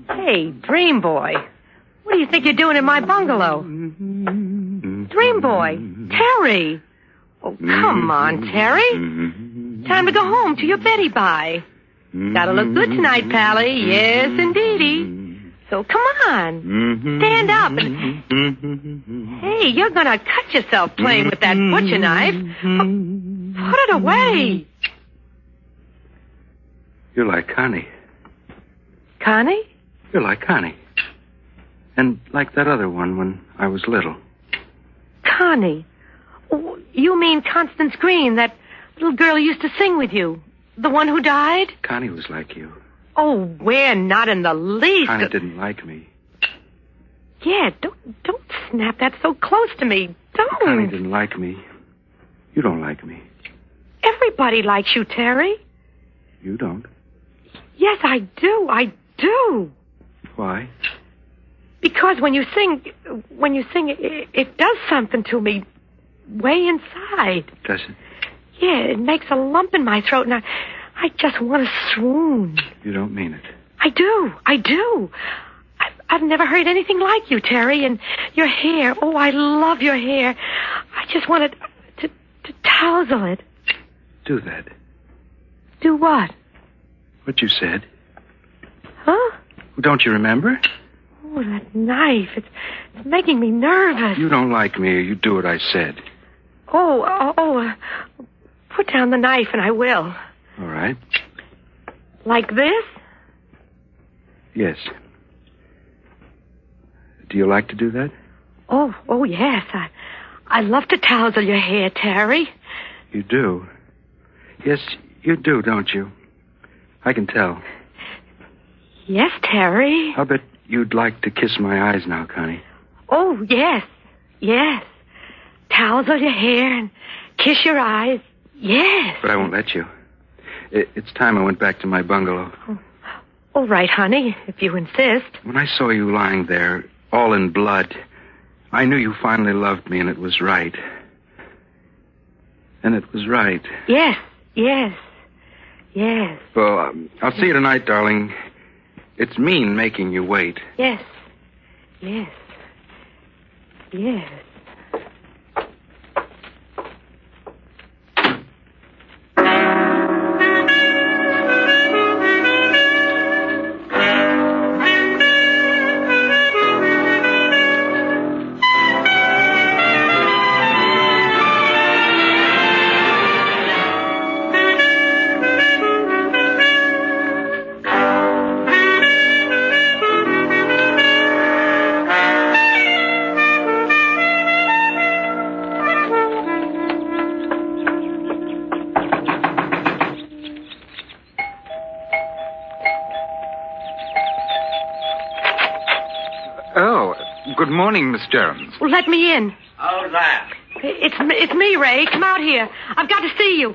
Hey, Dream Boy. What do you think you're doing in my bungalow? Dream Boy. Terry. Oh, come on, Terry. Time to go home to your Betty Bye. Gotta look good tonight, Pally. Yes, indeedy. So come on. Stand up and... Hey, you're gonna cut yourself playing with that butcher knife. Put it away. You're like Connie. Connie? You're like Connie. And like that other one when I was little. Connie? Oh, you mean Constance Green, that little girl who used to sing with you? The one who died? Connie was like you. Oh, we're not in the least. Connie didn't like me. Yeah, don't snap that so close to me. Don't. Connie didn't like me. You don't like me. Everybody likes you, Terry. You don't. Yes, I do. I do. Why? Because when you sing, it does something to me way inside. Does it? Yeah, it makes a lump in my throat, and I just want to swoon. You don't mean it. I do. I've never heard anything like you, Terry, and your hair. Oh, I love your hair. I just wanted to tousle it. Do that. Do what? What you said. Huh? Don't you remember? Oh, that knife. It's making me nervous. You don't like me, or you do what I said. Put down the knife and I will. All right. Like this? Yes. Do you like to do that? Oh, yes. I love to tousle your hair, Terry. You do? Yes, you do, don't you? I can tell. Yes, Terry. I'll bet you'd like to kiss my eyes now, Connie. Oh, yes. Tousle your hair and kiss your eyes. Yes. But I won't let you. It's time I went back to my bungalow. Oh, all right, honey, if you insist. When I saw you lying there, all in blood, I knew you finally loved me, and it was right. And it was right. Yes. Well, I'll see you tonight, darling. It's mean making you wait. Yes. Good morning, Miss Jones. Well, let me in. How's that? It's me, Ray. Come out here. I've got to see you.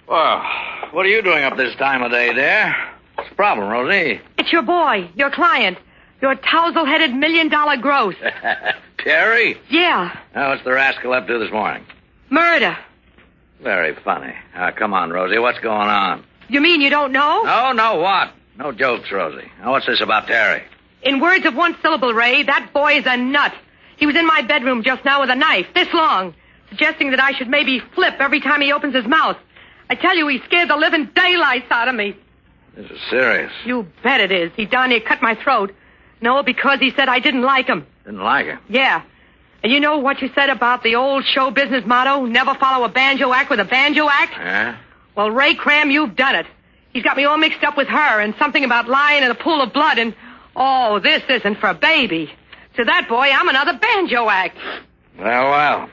Well, what are you doing up this time of day, dear? What's the problem, Rosie? It's your boy, your client, your tousle-headed $1 million gross. Terry? Yeah. Now, what's the rascal up to this morning? Murder. Very funny. Come on, Rosie, what's going on? You mean you don't know? No, what? No jokes, Rosie. Now, what's this about Terry? In words of one syllable, Ray, that boy is a nut. He was in my bedroom just now with a knife, this long, suggesting that I should maybe flip every time he opens his mouth. I tell you, he scared the living daylights out of me. This is serious. You bet it is. He darn near cut my throat. No, because he said I didn't like him. Didn't like him? Yeah. And you know what you said about the old show business motto, never follow a banjo act with a banjo act? Yeah? Well, Ray Cram, you've done it. He's got me all mixed up with her and something about lying in a pool of blood and... Oh, this isn't for a baby. To that boy, I'm another banjo act. Well.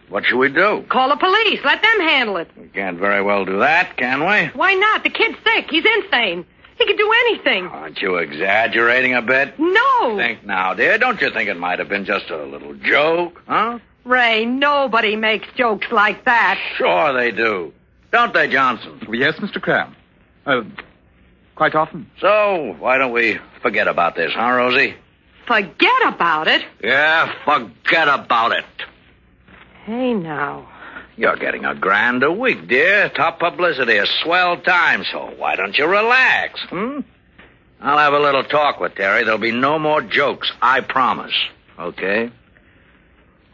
What should we do? Call the police. Let them handle it. We can't very well do that, can we? Why not? The kid's sick. He's insane. He could do anything. Aren't you exaggerating a bit? No. Think now, dear. Don't you think it might have been just a little joke, huh? Ray, nobody makes jokes like that. Sure they do. Don't they, Johnson? Yes, Mr. Cram. Quite often. So, why don't we forget about this, huh, Rosie? Forget about it? Yeah, forget about it. Hey, now. You're getting $1,000 a week, dear. Top publicity, a swell time, so why don't you relax, I'll have a little talk with Terry. There'll be no more jokes, I promise. Okay?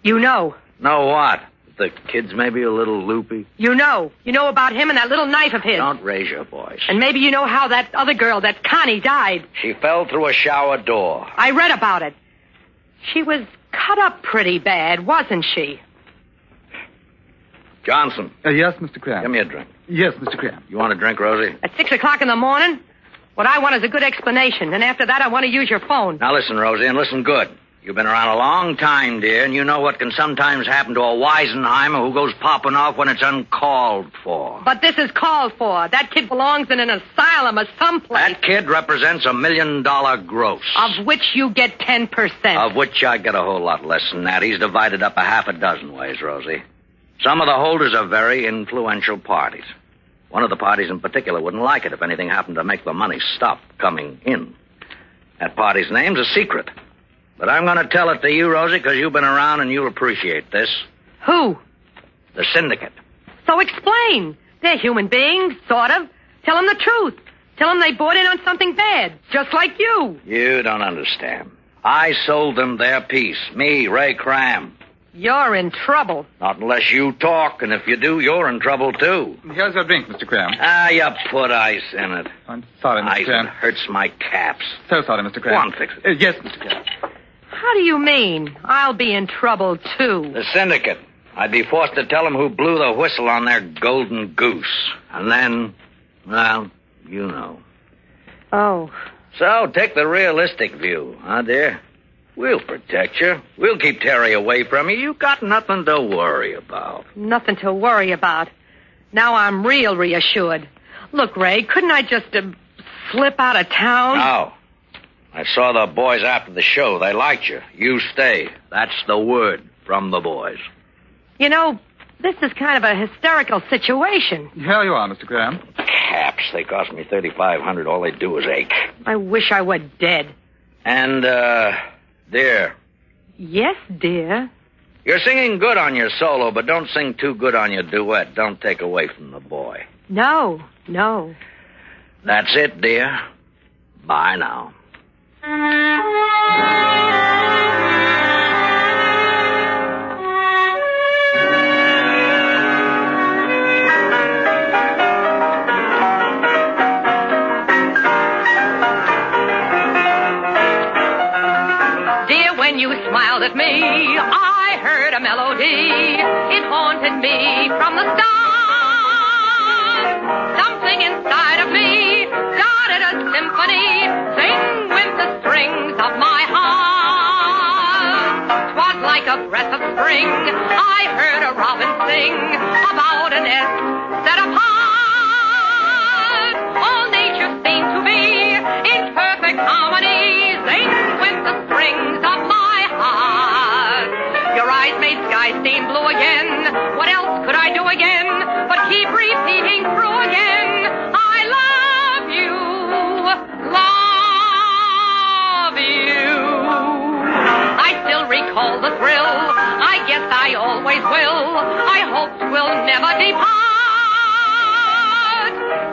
You know. Know what? The kid's maybe a little loopy. You know. You know about him and that little knife of his. Don't raise your voice. And maybe you know how that other girl, that Connie, died. She fell through a shower door. I read about it. She was cut up pretty bad, wasn't she? Johnson. Yes, Mr. Cram. Give me a drink. Yes, Mr. Cram. You want a drink, Rosie? At 6 o'clock in the morning? What I want is a good explanation. And after that, I want to use your phone. Now listen, Rosie, and listen good. You've been around a long time, dear, and you know what can sometimes happen to a Weisenheimer who goes popping off when it's uncalled for. But this is called for. That kid belongs in an asylum or someplace. That kid represents $1 million gross. Of which you get 10%. Of which I get a whole lot less than that. He's divided up a half a dozen ways, Rosie. Some of the holders are very influential parties. One of the parties in particular wouldn't like it if anything happened to make the money stop coming in. That party's name's a secret. But I'm going to tell it to you, Rosie, because you've been around and you'll appreciate this. Who? The syndicate. So explain. They're human beings, sort of. Tell them the truth. Tell them they bought in on something bad, just like you. You don't understand. I sold them their piece. Me, Ray Cram. You're in trouble. Not unless you talk, and if you do, you're in trouble, too. Here's your drink, Mr. Cram. Ah, you put ice in it. I'm sorry, Mr. Ice Cram. hurts my caps. So sorry, Mr. Cram. Go on, fix it. Yes, Mr. Cram. How do you mean? I'll be in trouble, too. The syndicate. I'd be forced to tell them who blew the whistle on their golden goose. And then, well, you know. Oh. So, take the realistic view, huh, dear? We'll protect you. We'll keep Terry away from you. You got nothing to worry about. Nothing to worry about. Now I'm real reassured. Look, Ray, couldn't I just slip out of town? No. I saw the boys after the show. They liked you. You stay. That's the word from the boys. You know, this is kind of a hysterical situation. Here you are, Mr. Cram. Caps, they cost me $3,500. All they do is ache. I wish I were dead. And, dear. Yes, dear. You're singing good on your solo, but don't sing too good on your duet. Don't take away from the boy. No. That's it, dear. Bye now. Dear, when you smiled at me, I heard a melody. It haunted me from the start. Something inside of me started a symphony. Zing went the strings of my heart. 'Twas like a breath of spring. I heard a robin sing about a nest set apart. All nature seemed to be in perfect harmony. Zing went the strings of my heart. Your eyes made skies seem blue again. What else could I do again but keep repeating through again? I love you, love you. I still recall the thrill. I guess I always will. I hope we'll never depart.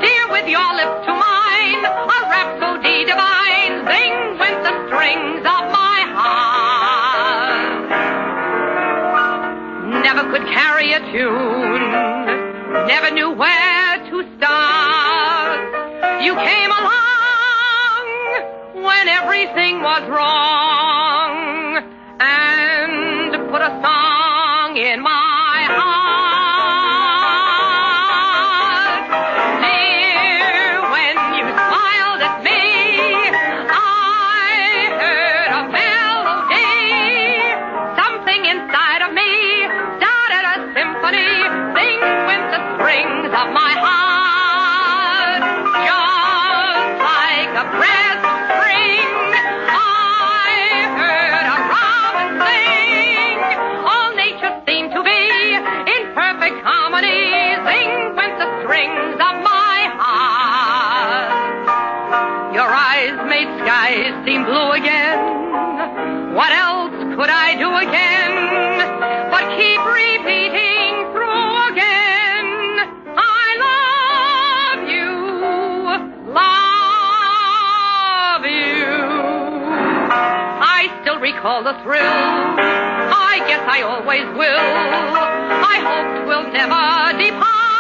Dear, with your lips to mine, a rhapsody divine. Zing went the strings of my heart. Never could carry a tune. Never knew where to start. You came along when everything was wrong and put a song in my heart. Dear, when you smiled at me, I heard a melody. Something inside of me started a symphony. Zing went the strings of my heart. Just like a breath of spring, I heard a robin sing. All nature seemed to be in perfect harmony. Zing went the strings of my heart. Your eyes made skies seem blue again. What else could I do again but keep repeating through again? I love you, love recall the thrill. I guess I always will. I hope 'twill never depart.